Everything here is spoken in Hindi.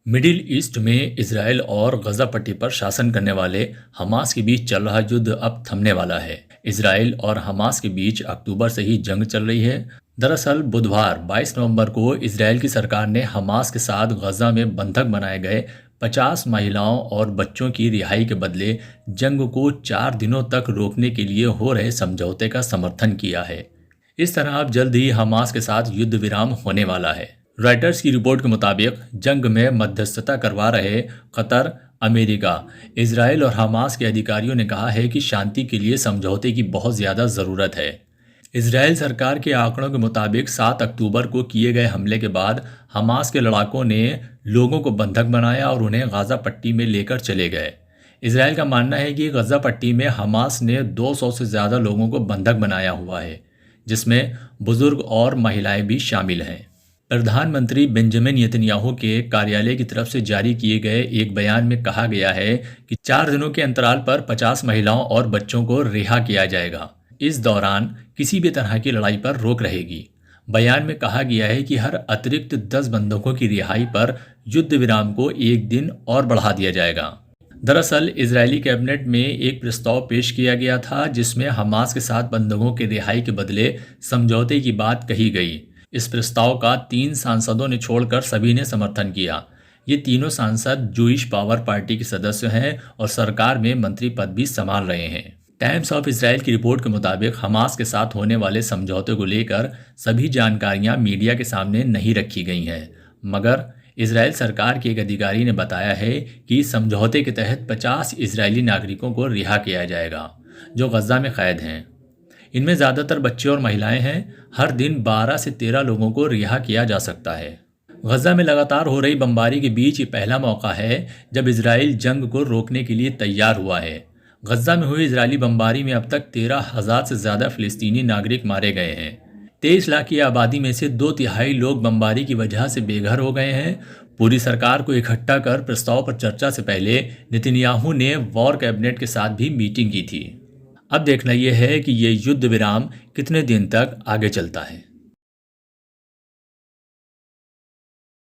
मिडिल ईस्ट में इजराइल और गजा पट्टी पर शासन करने वाले हमास के बीच चल रहा युद्ध अब थमने वाला है। इजराइल और हमास के बीच अक्टूबर से ही जंग चल रही है। दरअसल बुधवार 22 नवंबर को इजराइल की सरकार ने हमास के साथ गजा में बंधक बनाए गए 50 महिलाओं और बच्चों की रिहाई के बदले जंग को 4 दिनों तक रोकने के लिए हो रहे समझौते का समर्थन किया है। इस तरह अब जल्द ही हमास के साथ युद्ध विराम होने वाला है। रॉयटर्स की रिपोर्ट के मुताबिक जंग में मध्यस्थता करवा रहे कतर, अमेरिका, इजराइल और हमास के अधिकारियों ने कहा है कि शांति के लिए समझौते की बहुत ज़्यादा ज़रूरत है। इजराइल सरकार के आंकड़ों के मुताबिक 7 अक्टूबर को किए गए हमले के बाद हमास के लड़ाकों ने लोगों को बंधक बनाया और उन्हें गाज़ा पट्टी में लेकर चले गए। इजराइल का मानना है कि गाज़ा पट्टी में हमास ने 200 से ज़्यादा लोगों को बंधक बनाया हुआ है, जिसमें बुजुर्ग और महिलाएं भी शामिल हैं। प्रधानमंत्री बेंजामिन नेतन्याहू के कार्यालय की तरफ से जारी किए गए एक बयान में कहा गया है कि 4 दिनों के अंतराल पर 50 महिलाओं और बच्चों को रिहा किया जाएगा। इस दौरान किसी भी तरह की लड़ाई पर रोक रहेगी। बयान में कहा गया है कि हर अतिरिक्त 10 बंधकों की रिहाई पर युद्ध विराम को 1 दिन और बढ़ा दिया जाएगा। दरअसल इजरायली कैबिनेट में एक प्रस्ताव पेश किया गया था जिसमें हमास के साथ बंधकों की रिहाई के बदले समझौते की बात कही गई। इस प्रस्ताव का 3 सांसदों ने छोड़कर सभी ने समर्थन किया। ये तीनों सांसद जूइश पावर पार्टी के सदस्य हैं और सरकार में मंत्री पद भी संभाल रहे हैं। टाइम्स ऑफ इजराइल की रिपोर्ट के मुताबिक हमास के साथ होने वाले समझौते को लेकर सभी जानकारियां मीडिया के सामने नहीं रखी गई हैं, मगर इजराइल सरकार के एक अधिकारी ने बताया है कि समझौते के तहत 50 इजरायली नागरिकों को रिहा किया जाएगा जो गजा में कैद हैं। इनमें ज़्यादातर बच्चे और महिलाएं हैं। हर दिन 12 से 13 लोगों को रिहा किया जा सकता है। गजा में लगातार हो रही बमबारी के बीच ये पहला मौका है जब इजराइल जंग को रोकने के लिए तैयार हुआ है। गजा में हुई इजरायली बमबारी में अब तक 13,000 से ज़्यादा फिलिस्तीनी नागरिक मारे गए हैं। 23 लाख की आबादी में से 2/3 लोग बमबारी की वजह से बेघर हो गए हैं। पूरी सरकार को इकट्ठा कर प्रस्ताव पर चर्चा से पहले नेतन्याहू ने वॉर कैबिनेट के साथ भी मीटिंग की थी। अब देखना यह है कि ये युद्ध विराम कितने दिन तक आगे चलता है।